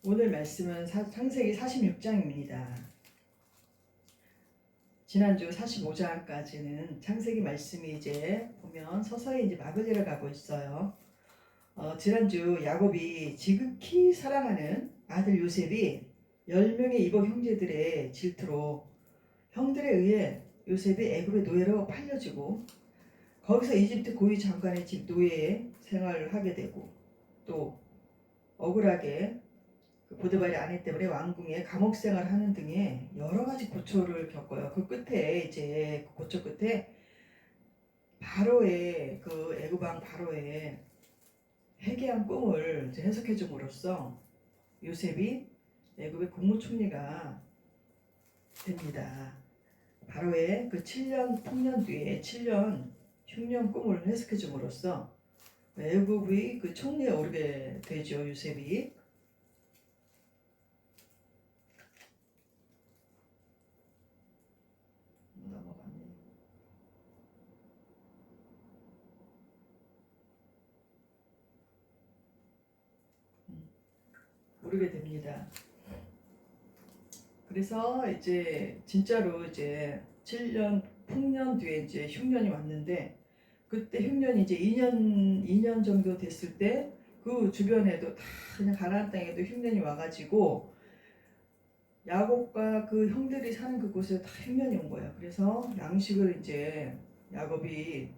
오늘 말씀은 창세기 46장입니다. 지난주 45장까지는 창세기 말씀이 이제 보면 서서히 이제 마무리를 가고 있어요. 지난주 야곱이 지극히 사랑하는 아들 요셉이 10명의 이복 형제들의 질투로 형들에 의해 요셉이 애굽의 노예로 팔려지고 거기서 이집트 고위 장관의 집 노예 생활을 하게 되고 또 억울하게 그 보드발의 아내 때문에 왕궁에 감옥 생활을 하는 등의 여러 가지 고초를 겪어요. 그 끝에 이제 그 고초 끝에 바로의 그 애굽 왕 바로의 회개한 꿈을 이제 해석해 줌으로써 요셉이 애굽의 국무총리가 됩니다. 바로의 그 7년 풍년 뒤에 7년 흉년 꿈을 해석해 줌으로써 애굽의 그 총리에 오르게 되죠. 요셉이. 오르게 됩니다. 그래서 이제 진짜로 이제 7년 풍년 뒤에 이제 흉년이 왔는데 그때 흉년이 이제 2년 정도 됐을 때 그 주변에도 다 그냥 가나안 땅에도 흉년이 와가지고 야곱과 그 형들이 사는 그곳에 다 흉년이 온 거예요. 그래서 양식을 이제 야곱이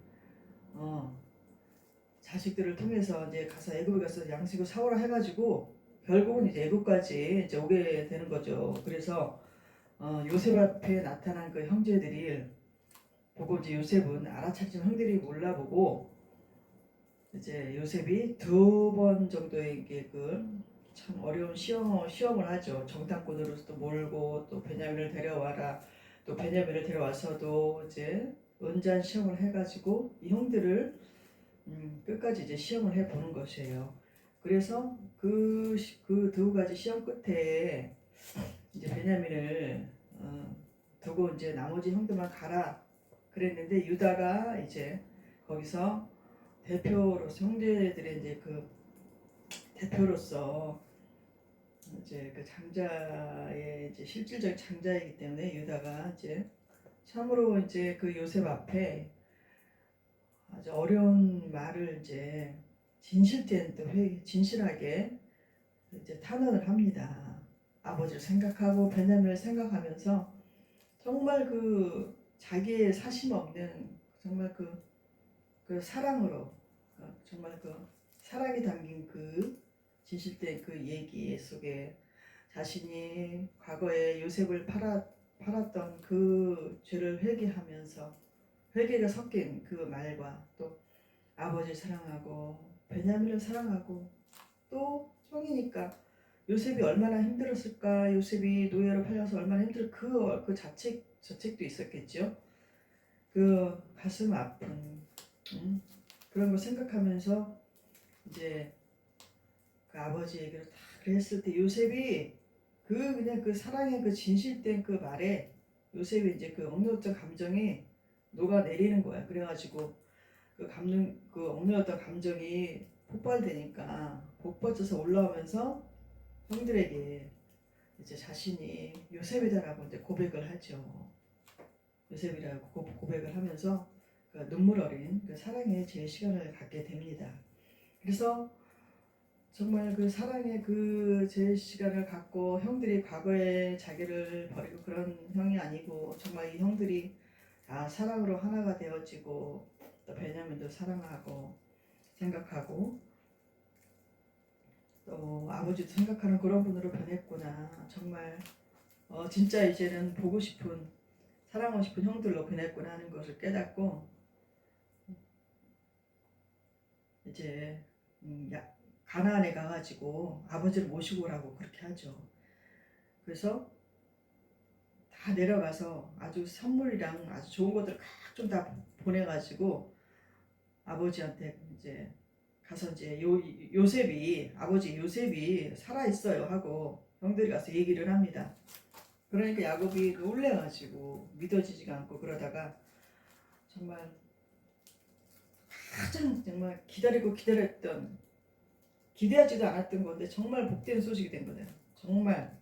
자식들을 통해서 이제 가서 애굽에 가서 양식을 사오라 해가지고 결국은 이제 애굽까지 이제 오게 되는 거죠. 그래서 요셉 앞에 나타난 그 형제들이 보고 이제 요셉은 알아차리지만 형들이 몰라보고 이제 요셉이 2번 정도의 그 참 어려운 시험을 하죠. 정탐꾼으로서도 몰고 또 베냐민을 데려와라. 또 베냐민을 데려와서도 이제 은잔 시험을 해가지고 이 형들을 끝까지 이제 시험을 해보는 것이에요. 그래서 그 2가지 시험 끝에 이제 베냐민을 두고 이제 나머지 형들만 가라 그랬는데 유다가 이제 거기서 대표로서 형제들의 이제 그 대표로서 이제 그 장자의 이제 실질적 장자이기 때문에 유다가 이제 참으로 이제 그 요셉 앞에 아주 어려운 말을 이제 진실된 또 진실하게 이제 탄원을 합니다. 아버지를 생각하고 베냐민을 생각하면서 정말 그 자기의 사심 없는 정말 그 사랑으로 정말 그 사랑이 담긴 그 진실된 그 얘기 속에 자신이 과거에 요셉을 팔았던 그 죄를 회개하면서 회개가 섞인 그 말과 또 아버지를 사랑하고 베냐민을 사랑하고 또 형이니까 요셉이 얼마나 힘들었을까, 요셉이 노예로 팔려서 얼마나 그 자책도 있었겠죠. 그 가슴 아픈 그런 거 생각하면서 이제 그 아버지 얘기를 다 그랬을 때 요셉이 그냥 그 사랑의 그 진실된 그 말에 요셉이 이제 그 억눌렸던 감정이 녹아내리는 거야. 그래가지고 그 억눌렸던 감정이 폭발되니까 복받쳐서 올라오면서 형들에게 이제 자신이 요셉이다라고 이제 고백을 하죠. 요셉이라고 고백을 하면서 그 눈물 어린 그 사랑의 제 시간을 갖게 됩니다. 그래서 정말 그 사랑의 그 제 시간을 갖고 형들이 과거에 자기를 버리고 그런 형이 아니고 정말 이 형들이 다 사랑으로 하나가 되어지고 또 베냐민도 사랑하고 생각하고 또 아버지도 생각하는 그런 분으로 변했구나. 정말 진짜 이제는 보고 싶은 사랑하고 싶은 형들로 변했구나 하는 것을 깨닫고 이제 가나안에 가가지고 아버지를 모시고 오라고 그렇게 하죠. 그래서 다 내려가서 아주 선물이랑 아주 좋은 것들 각종 다 보내가지고 아버지한테 이제 가서 이제 아버지 요셉이 살아 있어요 하고 형들이 가서 얘기를 합니다. 그러니까 야곱이 놀래가지고 믿어지지가 않고 그러다가 정말 가장 정말 기다리고 기다렸던 기대하지도 않았던 건데 정말 복된 소식이 된 거네요. 정말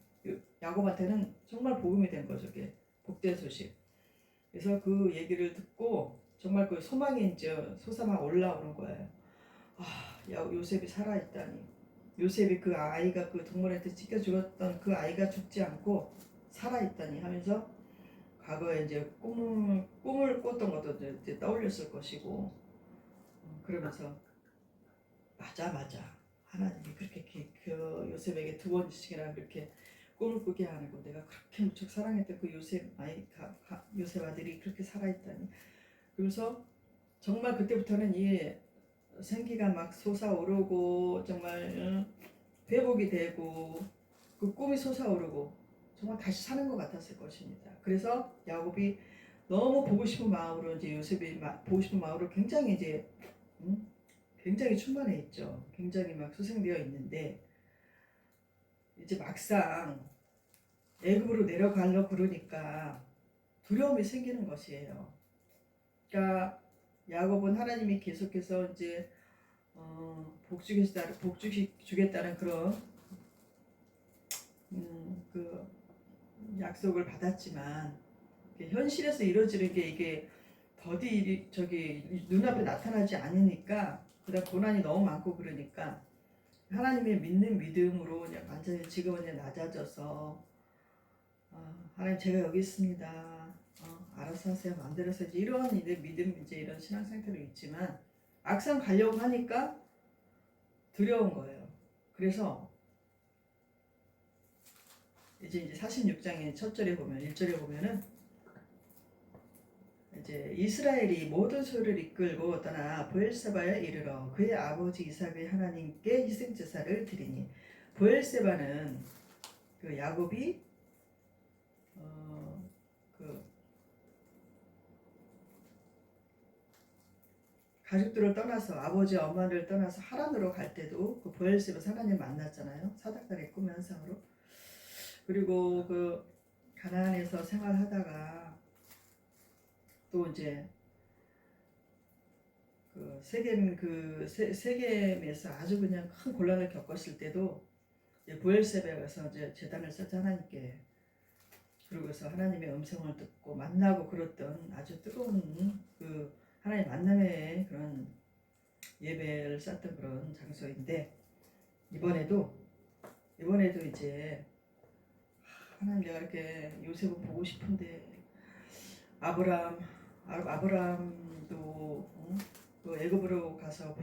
야곱한테는 정말 복음이 된 거죠. 그게 복된 소식. 그래서 그 얘기를 듣고 정말 그 소망이 이제 솟아막 올라오는 거예요. 아, 요셉이 살아있다니. 요셉이 그 아이가 그 동물한테 찢겨 죽었던 그 아이가 죽지 않고 살아있다니 하면서 과거에 이제 꿈을 꿨던 것도 이제 떠올렸을 것이고, 그러면서 맞아 하나님이 그렇게 그 요셉에게 두 번씩이나 그렇게 꿈을 꾸게 하는 거, 내가 그렇게 무척 사랑했던 그 요셉 아들이 그렇게 살아있다니. 그래서 정말 그때부터는 이 생기가 막 솟아오르고 정말 회복이 되고 그 꿈이 솟아오르고 정말 다시 사는 것 같았을 것입니다. 그래서 야곱이 너무 보고 싶은 마음으로 이제 요셉이 보고 싶은 마음으로 굉장히 이제 굉장히 충만해 있죠. 굉장히 막 소생되어 있는데 이제 막상 애굽으로 내려가려고 그러니까 두려움이 생기는 것이에요. 그러니까 야곱은 하나님이 계속해서 이제 복주겠다는 그런 그 약속을 받았지만 현실에서 이루어지는 게 이게 더디 저기 눈앞에 나타나지 않으니까 그다음 고난이 너무 많고 그러니까 하나님의 믿는 믿음으로 그냥 완전히 지금은 그냥 낮아져서 하나님 제가 여기 있습니다. 알아서 하세요. 마음대로 하세요. 이런 이제 믿음 이제 이런 신앙 상태로 있지만 막상 가려고 하니까 두려운 거예요. 그래서 이제 46장의 첫 절에 보면 1절에 보면은 이제 이스라엘이 모든 소를 이끌고 떠나 브엘세바에 이르러 그의 아버지 이삭의 하나님께 희생 제사를 드리니, 브엘세바는 그 야곱이 그 가족들을 떠나서 아버지 엄마를 떠나서 하란으로 갈 때도 그 브엘세바에서 하나님 만났잖아요. 사닥다리 꿈의 현상으로. 그리고 그 가나안에서 생활하다가 또 이제 그 세겜에서 아주 그냥 큰 곤란을 겪었을 때도 부엘세바에 가서 이제 제단을 쌓자 하나님께, 그러고서 하나님의 음성을 듣고 만나고 그랬던 아주 뜨거운 그 하나님 만남의 그런 예배를 쌓던 그런 장소인데, 이번에도 이제 하나님 내가 이렇게 요셉을 보고 싶은데 아브라함도 그 애굽으로 가서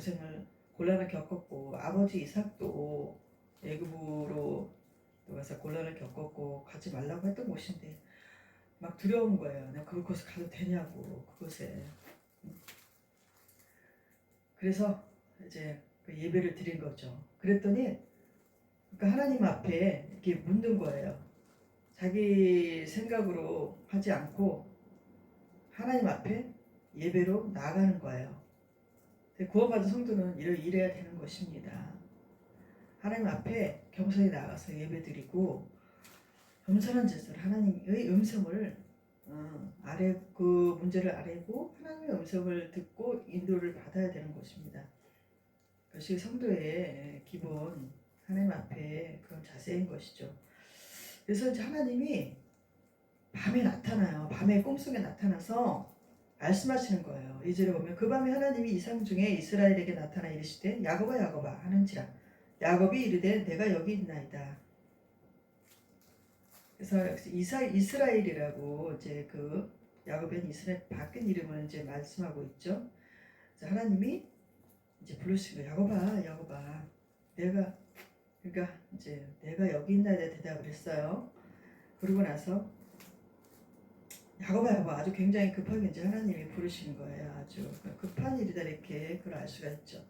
곤란을 겪었고, 아버지 이삭도 애굽으로 가서 곤란을 겪었고 가지 말라고 했던 곳인데 막 두려운 거예요. 내가 그곳에 가도 되냐고, 그곳에. 그래서 이제 그 예배를 드린 거죠. 그랬더니 그러니까 하나님 앞에 이렇게 묻는 거예요. 자기 생각으로 하지 않고 하나님 앞에 예배로 나아가는 거예요. 구원받은 성도는 이래야 되는 것입니다. 하나님 앞에 겸손히 나가서 예배드리고 겸손한 짓을 하나님의 음성을 그 문제를 아뢰고 하나님의 음성을 듣고 인도를 받아야 되는 것입니다. 그것이 성도의 기본, 하나님 앞에 그런 자세인 것이죠. 그래서 이제 하나님이 밤에 나타나요. 밤에 꿈속에 나타나서 말씀하시는 거예요. 2절에 보면 그 밤에 하나님이 이상 중에 이스라엘에게 나타나 이르시되 야곱아 야곱아 하는지라. 야곱이 이르되 내가 여기 있나이다. 그래서 이스라엘이라고 이제 그 야곱은 이스라엘 바뀐 이름을 이제 말씀하고 있죠. 그래서 하나님이 이제 부르신 거예요. 야곱아 야곱아, 그러니까 이제 내가 여기 있나이다 대답을 했어요. 그러고 나서 야곱아 야곱아, 아주 굉장히 급하게 이제 하나님이 부르시는 거예요. 아주 급한 일이다 이렇게 그걸 알 수가 있죠.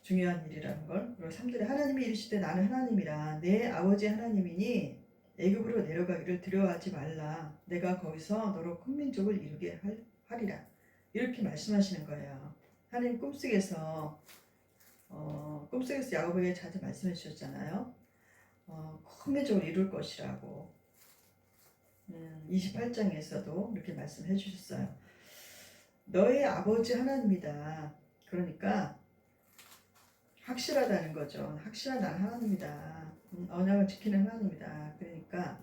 중요한 일이라는 걸. 그리고 3절에 하나님이 이르시되 나는 하나님이라 내 아버지 하나님이니 애굽으로 내려가기를 두려워하지 말라. 내가 거기서 너로 큰 민족을 이루게 하리라. 이렇게 말씀하시는 거예요. 하나님 꿈속에서 야곱에게 자주 말씀해 주셨잖아요. 큰 민족을 이룰 것이라고. 28장에서도 이렇게 말씀해 주셨어요. 너의 아버지 하나님이다. 그러니까 확실하다는 거죠. 확실한 나는 하나님이다. 언약을 지키는 하나님이다. 그러니까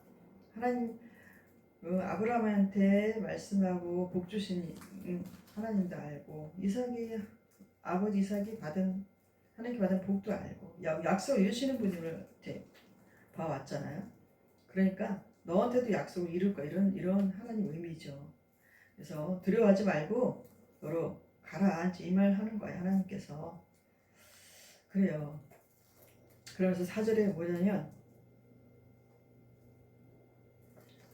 하나님 아브라함한테 말씀하고 복 주신 하나님도 알고 이삭이 아버지 이삭이 받은 하나님께 받은 복도 알고 약속을 이루시는 분을 이제 봐왔잖아요. 그러니까 너한테도 약속을 이룰 거야. 이런 하나님 의미죠. 그래서 두려워하지 말고 너로 가라. 이제 이 말 하는 거예요. 하나님께서. 그래요. 그러면서 4절에 뭐냐면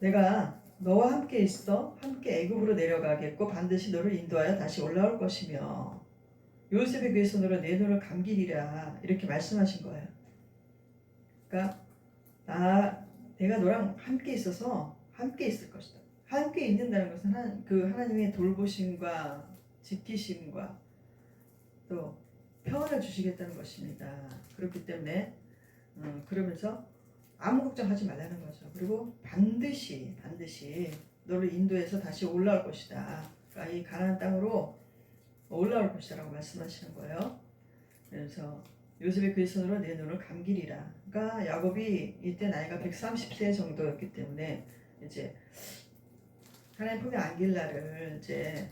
내가 너와 함께 있어 함께 애굽으로 내려가겠고 반드시 너를 인도하여 다시 올라올 것이며 요셉의 그의 손으로 내 눈을 감기리라 이렇게 말씀하신 거예요. 그러니까 내가 너랑 함께 있어서 함께 있을 것이다. 함께 있는다는 것은 하나님의 돌보심과 지키심과 또 평안을 주시겠다는 것입니다. 그렇기 때문에 그러면서 아무 걱정하지 말라는 거죠. 그리고 반드시 너를 인도해서 다시 올라올 것이다. 그러니까 이 가나안 땅으로 올라올 것이다라고 말씀하시는 거예요. 그래서 요셉의 그의 손으로 내 눈을 감기리라. 그러니까 야곱이 이때 나이가 130세 정도였기 때문에 이제 하나님 품에 안길 날을 이제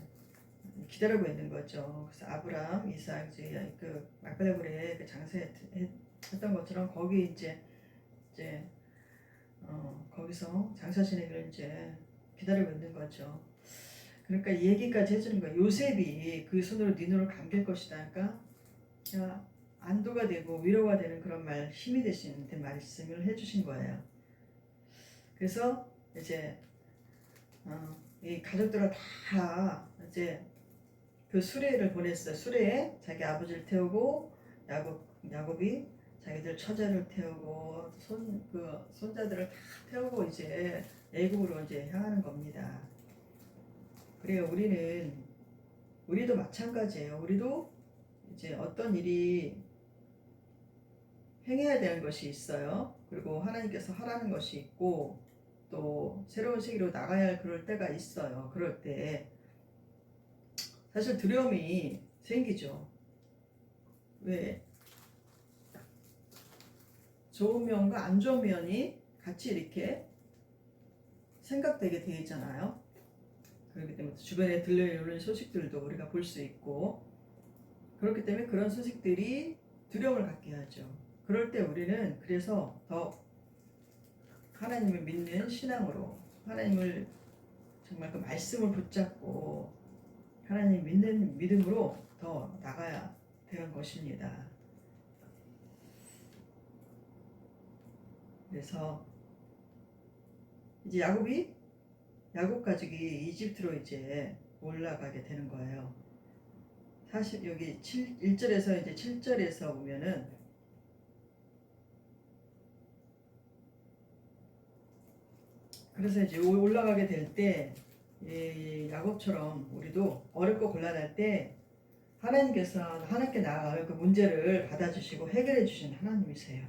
기다리고 있는 거죠. 그래서 아브라함, 이삭, 이제 그 막벨레굴에 그 장사했던 것처럼 거기 이제 거기서 장사 지내기를 이제 기다리고 있는 거죠. 그러니까 이 얘기까지 해주는 거예요. 요셉이 그 손으로 네 눈을 감길 것이다. 그러니까 안도가 되고 위로가 되는 그런 힘이 되시는 말씀을 해주신 거예요. 그래서 이제 이 가족들은 다 이제 그 수레를 보냈어요. 수레에 자기 아버지를 태우고 야곱이 자기들 처자를 태우고 손자들을 다 태우고 이제 애굽으로 이제 향하는 겁니다. 그래요. 우리도 마찬가지예요. 우리도 이제 어떤 일이 행해야 되는 것이 있어요. 그리고 하나님께서 하라는 것이 있고 또 새로운 세계로 나가야 할 그럴 때가 있어요. 그럴 때 사실 두려움이 생기죠. 왜? 좋은 면과 안 좋은 면이 같이 이렇게 생각되게 되어 있잖아요. 그렇기 때문에 주변에 들려오는 소식들도 우리가 볼 수 있고 그렇기 때문에 그런 소식들이 두려움을 갖게 하죠. 그럴 때 우리는 그래서 더 하나님을 믿는 신앙으로 하나님을 정말 그 말씀을 붙잡고 하나님 믿는 믿음으로 더 나가야 되는 것입니다. 그래서 이제 야곱 가족이 이집트로 이제 올라가게 되는 거예요. 사실 여기 1절에서 이제 7절에서 보면은 그래서 이제 올라가게 될 때 야곱처럼 우리도 어렵고 곤란할 때 하나님께 나아가 그 문제를 받아주시고 해결해 주신 하나님이세요.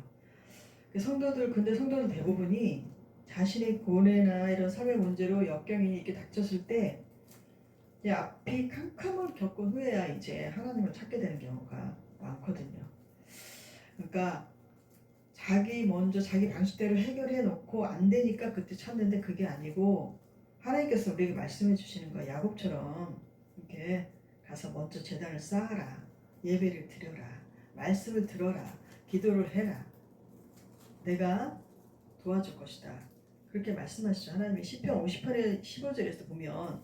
근데 성도들 대부분이 자신의 고뇌나 이런 삶의 문제로 역경이 이렇게 닥쳤을 때 앞이 캄캄을 겪은 후에야 이제 하나님을 찾게 되는 경우가 많거든요. 그러니까 먼저 자기 방식대로 해결해 놓고 안 되니까 그때 찾는데 그게 아니고 하나님께서 우리에게 말씀해 주시는 거야. 야곱처럼 이렇게 가서 먼저 제단을 쌓아라. 예배를 드려라. 말씀을 들어라. 기도를 해라. 내가 도와줄 것이다. 그렇게 말씀하시죠. 하나님이 시편 58의 15절에서 보면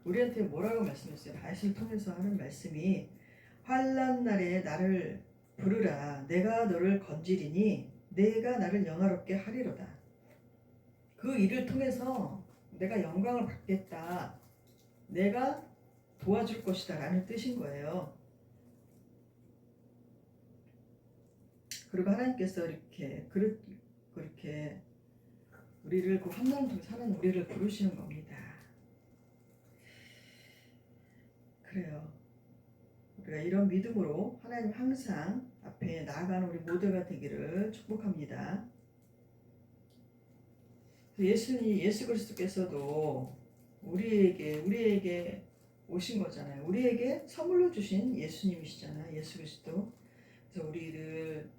우리한테 뭐라고 말씀했어요? 다윗을 통해서 하는 말씀이 환난 날에 나를 부르라. 내가 너를 건지리니 내가 나를 영화롭게 하리로다. 그 일을 통해서 내가 영광을 받겠다. 내가 도와줄 것이다 라는 뜻인 거예요. 그리고 하나님께서 그렇게 우리를 그 환난을 통해서 하나님 우리를 부르시는 겁니다. 그래요. 우리가 이런 믿음으로 하나님 항상 앞에 나아가는 우리 모두가 되기를 축복합니다. 예수 그리스도께서도 우리에게 오신 거잖아요. 우리에게 선물로 주신 예수님이시잖아요. 예수 그리스도. 그래서 우리를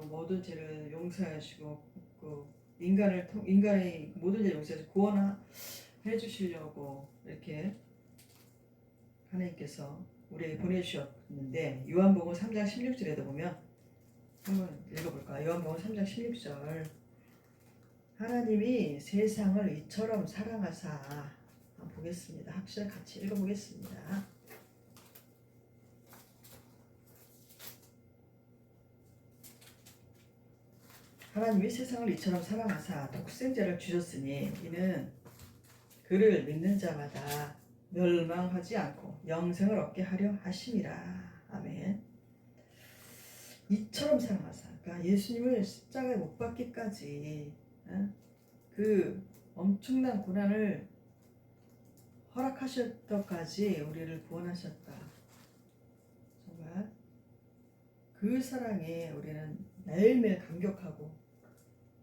모든 죄를 용서하시고 그 인간의 모든 죄를 용서해서 구원해 주시려고 이렇게 하나님께서 우리에게 보내주셨는데, 요한복음 3장 16절에도 보면 한번 읽어볼까요? 요한복음 3장 16절. 하나님이 세상을 이처럼 사랑하사, 한번 보겠습니다. 합시다. 같이 읽어보겠습니다. 하나님이 세상을 이처럼 사랑하사 독생자를 주셨으니 이는 그를 믿는 자마다 멸망하지 않고 영생을 얻게 하려 하심이라. 아멘. 이처럼 사랑하사, 그러니까 예수님을 십자가에 못 박기까지 그 엄청난 고난을 허락하셨다까지 우리를 구원하셨다. 정말 그 사랑에 우리는 매일매일 감격하고,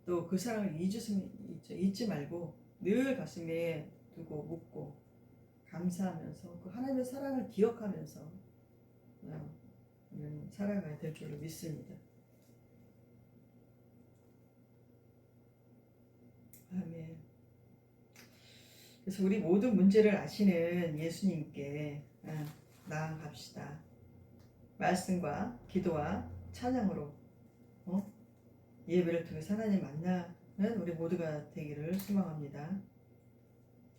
또 그 사랑을 잊지 말고 늘 가슴에 두고 묻고 감사하면서 그 하나님의 사랑을 기억하면서 우리는 살아가야 될 줄로 믿습니다. 아멘. 그래서 우리 모든 문제를 아시는 예수님께 나아갑시다. 말씀과 기도와 찬양으로 예배를 통해서 하나님 만나는 우리 모두가 되기를 소망합니다.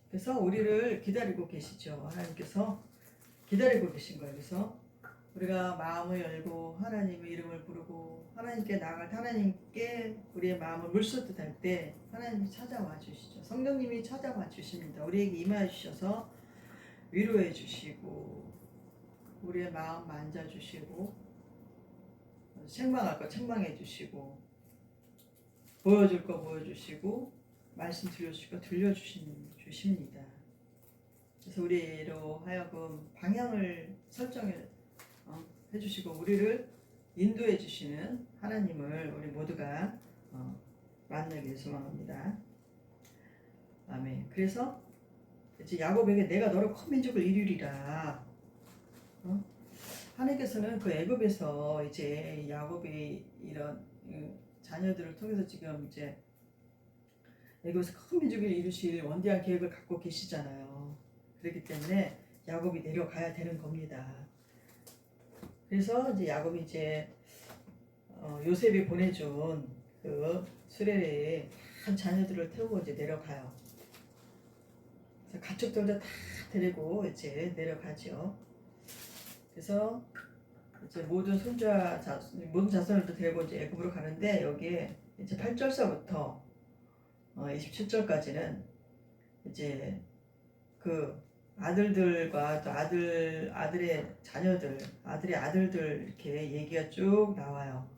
그래서 우리를 기다리고 계시죠. 하나님께서 기다리고 계신 거예요. 그래서 우리가 마음을 열고 하나님의 이름을 부르고 하나님께 나아갈 때, 하나님께 우리의 마음을 물쏟듯 할 때 하나님이 찾아와 주시죠. 성령님이 찾아와 주십니다. 우리에게 임하여 주셔서 위로해 주시고 우리의 마음 만져주시고 책망할 거 책망해 주시고 보여줄 거 보여주시고 말씀 들려주실 거 들려주십니다. 그래서 우리로 하여금 방향을 설정해 주시고 우리를 인도해 주시는 하나님을 우리 모두가 만나기를 소망합니다. 아멘. 그래서 이제 야곱에게 내가 너를 큰 민족을 이루리라. 하나님께서는 그 애굽에서 이제 야곱이 이런 자녀들을 통해서 지금 이제 애굽에서 큰 민족을 이루실 원대한 계획을 갖고 계시잖아요. 그렇기 때문에 야곱이 내려가야 되는 겁니다. 그래서 이제 야곱이 이제 요셉이 보내준 그 수레에 한 자녀들을 태우고 이제 내려가요. 그래서 가축들도 다 데리고 이제 내려가죠. 그래서 이제 모든 자손을 데리고 이제 애굽으로 가는데, 여기에 이제 8절서부터 27절까지는 이제 그 아들들과 또 아들의 자녀들, 아들의 아들들 이렇게 얘기가 쭉 나와요.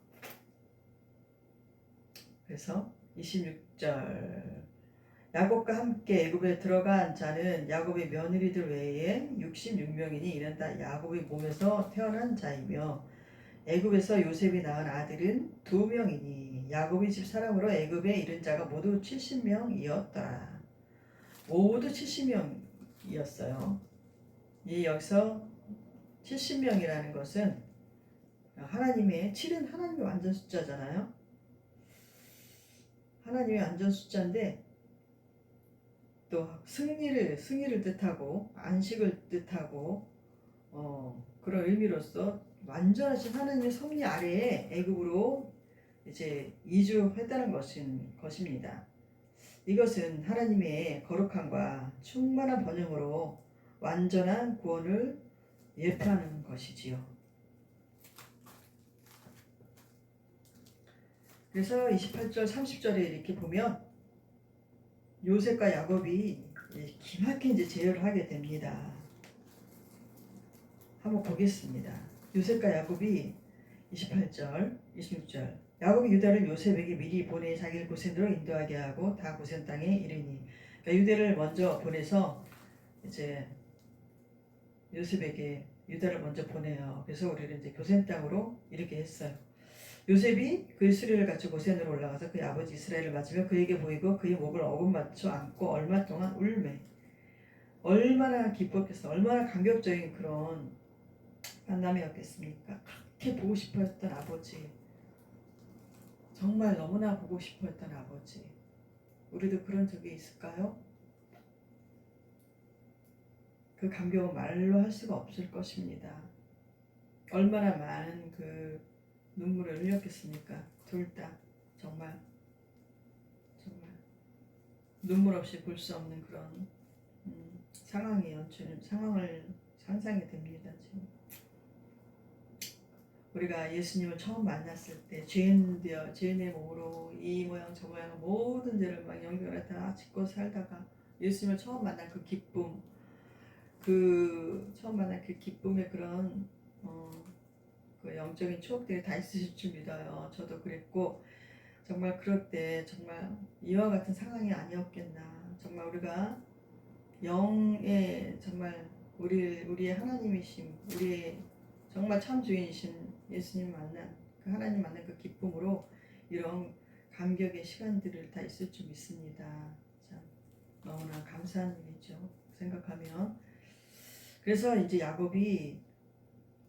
그래서 26절 야곱과 함께 애굽에 들어간 자는 야곱의 며느리들 외에 66명이니 이는 다 야곱의 몸에서 태어난 자이며 애굽에서 요셉이 낳은 아들은 2명이니 야곱의 집 사람으로 애굽에 이른 자가 모두 70명이었더라. 모두 70명이었어요. 여기서 70명이라는 것은 7은 하나님의 완전 숫자잖아요. 하나님의 완전 숫자인데 또 승리를 뜻하고 안식을 뜻하고 그런 의미로서 완전하신 하나님의 섭리 아래에 애굽으로 이제 이주했다는 것입니다. 이것은 하나님의 거룩함과 충만한 번영으로 완전한 구원을 예표하는 것이지요. 그래서 28절 30절에 이렇게 보면 요셉과 야곱이 기막힌 이제 제어를 하게 됩니다. 한번 보겠습니다. 요셉과 야곱이 28절, 26절. 야곱이 유다를 요셉에게 미리 보내 자기를 고센으로 인도하게 하고 다 고센 땅에 이르니. 그러니까 유다를 먼저 보내서 이제 요셉에게 유다를 먼저 보내요. 그래서 우리를 이제 고센 땅으로 이르게 했어요. 요셉이 그의 수레를 갖추고 고센으로 올라가서 그의 아버지 이스라엘을 맞으며 그에게 보이고 그의 목을 어금 맞춰 안고 얼마 동안 울매. 얼마나 기뻤겠어. 얼마나 감격적인 그런 만남이었겠습니까? 그렇게 보고 싶어 했던 아버지, 정말 너무나 보고 싶어 했던 아버지, 우리도 그런 적이 있을까요? 그 감격은 말로 할 수가 없을 것입니다. 얼마나 많은 그 눈물을 흘렸겠습니까? 둘 다 정말 정말 눈물 없이 볼 수 없는 그런 상황을 상상이 됩니다. 지금 우리가 예수님을 처음 만났을 때 죄인의 몸으로 이 모양 저 모양 모든 죄를 막 연결해 다 짓고 살다가 예수님을 처음 만난 그 기쁨, 그 처음 만난 그 기쁨의 그런 그 영적인 추억들이 다 있으실 줄 믿어요. 저도 그랬고 정말 그럴 때 정말 이와 같은 상황이 아니었겠나. 정말 우리가 영의 정말 우리의 하나님이심, 우리의 정말 참 주인이신 예수님 만난 그 하나님 만난 그 기쁨으로 이런 감격의 시간들을 다 있을 줄 믿습니다. 참 너무나 감사한 일이죠. 생각하면. 그래서 이제 야곱이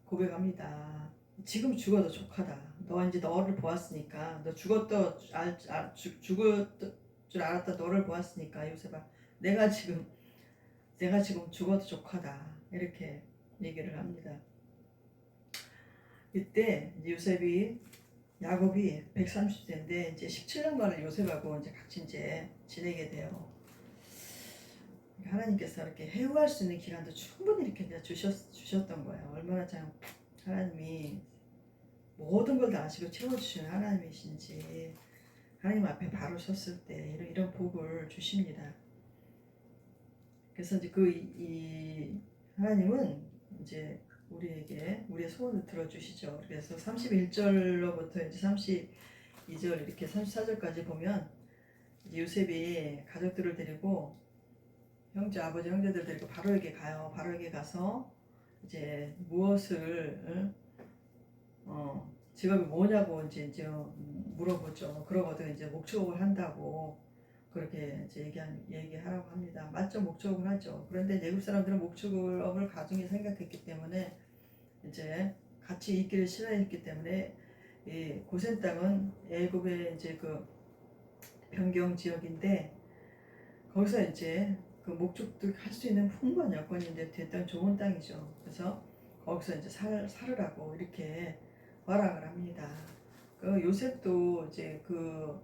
고백합니다. 지금 죽어도 족하다. 너 이제 너를 보았으니까, 너 죽을 줄 알았다. 너를 보았으니까 요셉아, 내가 지금 죽어도 족하다. 이렇게 얘기를 합니다. 이때 이제 야곱이 130세인데 이제 17년간을 요셉하고 이제 같이 이제 지내게 돼요. 하나님께서 이렇게 해오할 수 있는 기간도 충분히 이렇게 이제 주셨던 거예요. 얼마나 참 하나님이 모든 걸 다 아시고 채워주시는 하나님이신지, 하나님 앞에 바로 섰을 때 이런 복을 주십니다. 그래서 이제 이 하나님은 이제 우리에게 우리의 소원을 들어주시죠. 그래서 31절로부터 이제 32절 이렇게 34절까지 보면 이제 요셉이 가족들을 데리고 아버지 형제들 데리고 바로에게 가요. 바로에게 가서 이제 무엇을 직업이 뭐냐고 이제 물어보죠. 그러거든 이제 목축업을 한다고 그렇게 이제 얘기하라고 합니다. 맞죠? 목축업을 하죠. 그런데 애굽 사람들은 목축업을 가중히 생각했기 때문에 이제 같이 있기를 싫어했기 때문에 이 고센 땅은 애굽의 이제 그 변경 지역인데 거기서 이제 그 목축들 할 수 있는 풍부한 여건인데 됐던 좋은 땅이죠. 그래서 거기서 이제 살으라고 이렇게 허락을 합니다. 그 요셉도 이제 그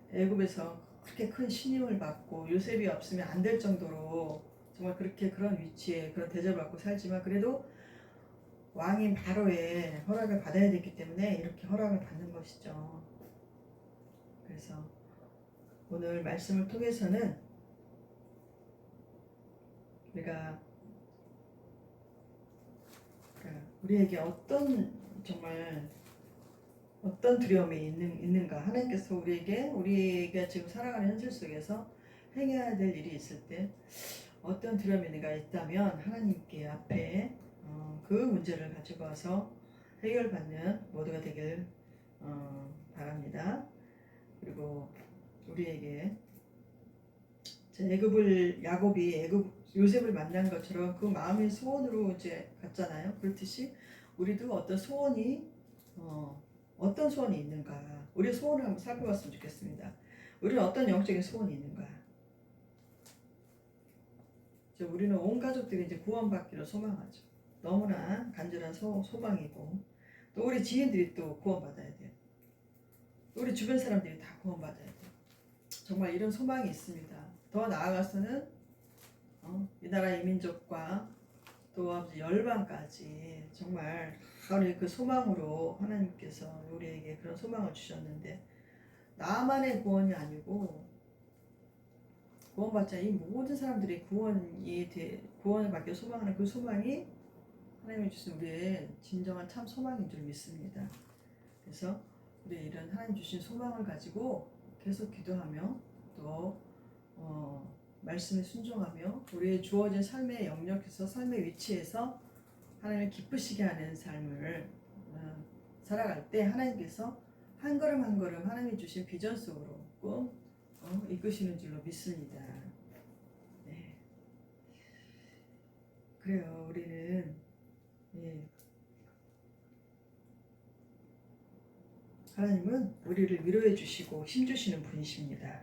애굽에서 그렇게 큰 신임을 받고 요셉이 없으면 안 될 정도로 정말 그렇게 그런 위치에 그런 대접을 받고 살지만 그래도 왕인 바로의 허락을 받아야 됐기 때문에 이렇게 허락을 받는 것이죠. 그래서 오늘 말씀을 통해서는 우리에게 정말 어떤 두려움이 있는가. 하나님께서 우리가 지금 살아가는 현실 속에서 행해야 될 일이 있을 때 어떤 두려움이 있다면 하나님께 앞에 그 문제를 가지고 와서 해결받는 모두가 되길 바랍니다. 그리고 우리에게 야곱이 요셉을 만난 것처럼 그 마음의 소원으로 이제 갔잖아요. 그렇듯이 우리도 어떤 소원이 있는가. 우리의 소원을 한번 살펴봤으면 좋겠습니다. 우리는 어떤 영적인 소원이 있는가. 우리는 온 가족들이 이제 구원받기를 소망하죠. 너무나 간절한 소망이고 또 우리 지인들이 또 구원받아야 돼요. 우리 주변 사람들이 다 구원받아야 돼요. 정말 이런 소망이 있습니다. 더 나아가서는 이 나라 이민족과 또 열방까지 정말 우리 그 소망으로 하나님께서 우리에게 그런 소망을 주셨는데 나만의 구원이 아니고 구원받자 이 모든 사람들이 구원을 받기 소망하는 그 소망이 하나님이 주신 우리의 진정한 참 소망인 줄 믿습니다. 그래서 우리 이런 하나님 주신 소망을 가지고 계속 기도하며 또 말씀에 순종하며 우리의 주어진 삶의 영역에서 삶의 위치에서 하나님을 기쁘시게 하는 삶을 살아갈 때 하나님께서 한 걸음 한 걸음 하나님이 주신 비전 속으로 꼭 이끄시는 줄로 믿습니다. 네. 그래요. 우리는 하나님은 우리를 위로해 주시고 힘 주시는 분이십니다.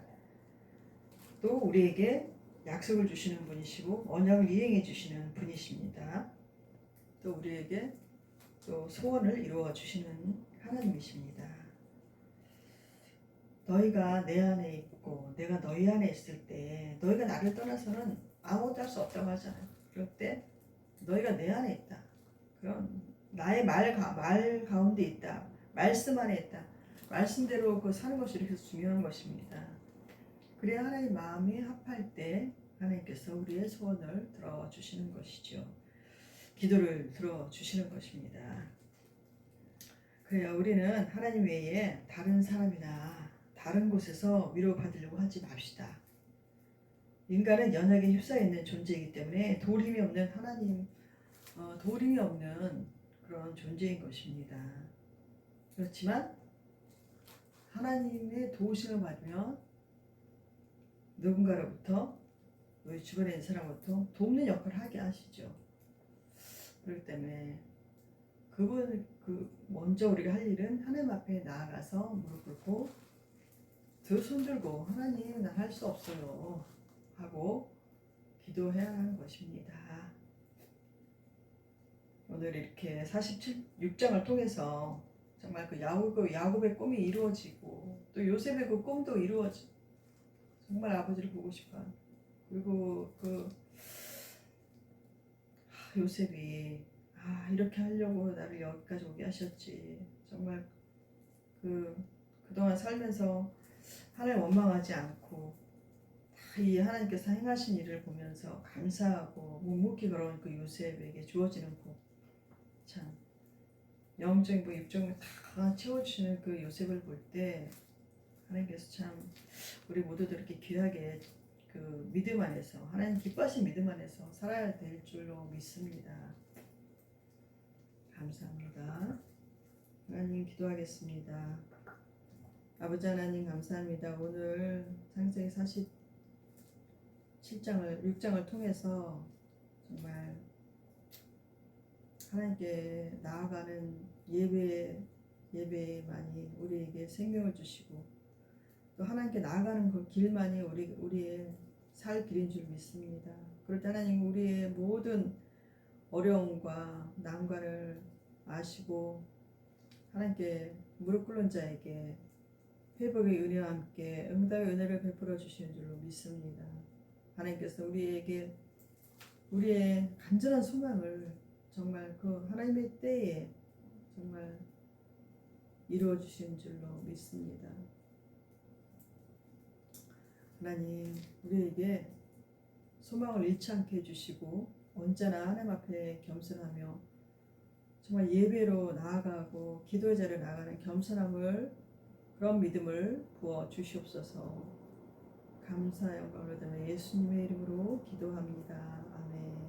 또 우리에게 약속을 주시는 분이시고 언약을 이행해 주시는 분이십니다. 또 우리에게 또 소원을 이루어 주시는 하나님이십니다. 너희가 내 안에 있고 내가 너희 안에 있을 때 너희가 나를 떠나서는 아무것도 할 수 없다고 하잖아요. 그럴 때 너희가 내 안에 있다. 그런 나의 말 가운데 있다. 말씀 안에 있다. 말씀대로 그 사는 것이 이렇게 중요한 것입니다. 그래야 하나님 마음이 합할 때 하나님께서 우리의 소원을 들어주시는 것이죠. 기도를 들어주시는 것입니다. 그래야 우리는 하나님 외에 다른 사람이나 다른 곳에서 위로받으려고 하지 맙시다. 인간은 연약에 휩싸여 있는 존재이기 때문에 도움이 없는 도움이 없는 그런 존재인 것입니다. 그렇지만 하나님의 도우심을 받으면 누군가로부터 우리 주변에 있는 사람부터 돕는 역할을 하게 하시죠. 그렇기 때문에 먼저 우리가 할 일은 하나님 앞에 나아가서 무릎 꿇고 두 손 들고 하나님 난 할 수 없어요 하고 기도해야 하는 것입니다. 오늘 이렇게 46장을 통해서 정말 그 야곱의 꿈이 이루어지고 또 요셉의 그 꿈도 이루어지고 정말 아버지를 보고 싶어. 그리고 요셉이 이렇게 하려고 나를 여기까지 오게 하셨지. 정말 그동안 살면서 하나님 원망하지 않고 이 하나님께서 행하신 일을 보면서 감사하고 묵묵히 걸어온 그 요셉에게 주어지는 복, 참 영적인 복, 육적인 다 채워주시는 그 요셉을 볼 때 하나님께서 참 우리 모두들 이렇게 귀하게 그 믿음 안에서 하나님 기뻐하신 믿음 안에서 살아야 될 줄로 믿습니다. 감사합니다. 하나님 기도하겠습니다. 아버지 하나님 감사합니다. 오늘 창세기 6장을 통해서 정말 하나님께 나아가는 예배만이 우리에게 생명을 주시고 또 하나님께 나아가는 그 길만이 우리의 살 길인 줄 믿습니다. 그럴 때 하나님 우리의 모든 어려움과 난관을 아시고 하나님께 무릎 꿇는 자에게 회복의 은혜와 함께 응답의 은혜를 베풀어 주시는 줄로 믿습니다. 하나님께서 우리에게 우리의 간절한 소망을 정말 그 하나님의 때에 정말 이루어 주시는 줄로 믿습니다. 하나님 우리에게 소망을 잃지 않게 해주시고 언제나 하나님 앞에 겸손하며 정말 예배로 나아가고 기도의 자리에 나아가는 겸손함을 그런 믿음을 부어 주시옵소서. 감사 영광을 드리며 예수님의 이름으로 기도합니다. 아멘.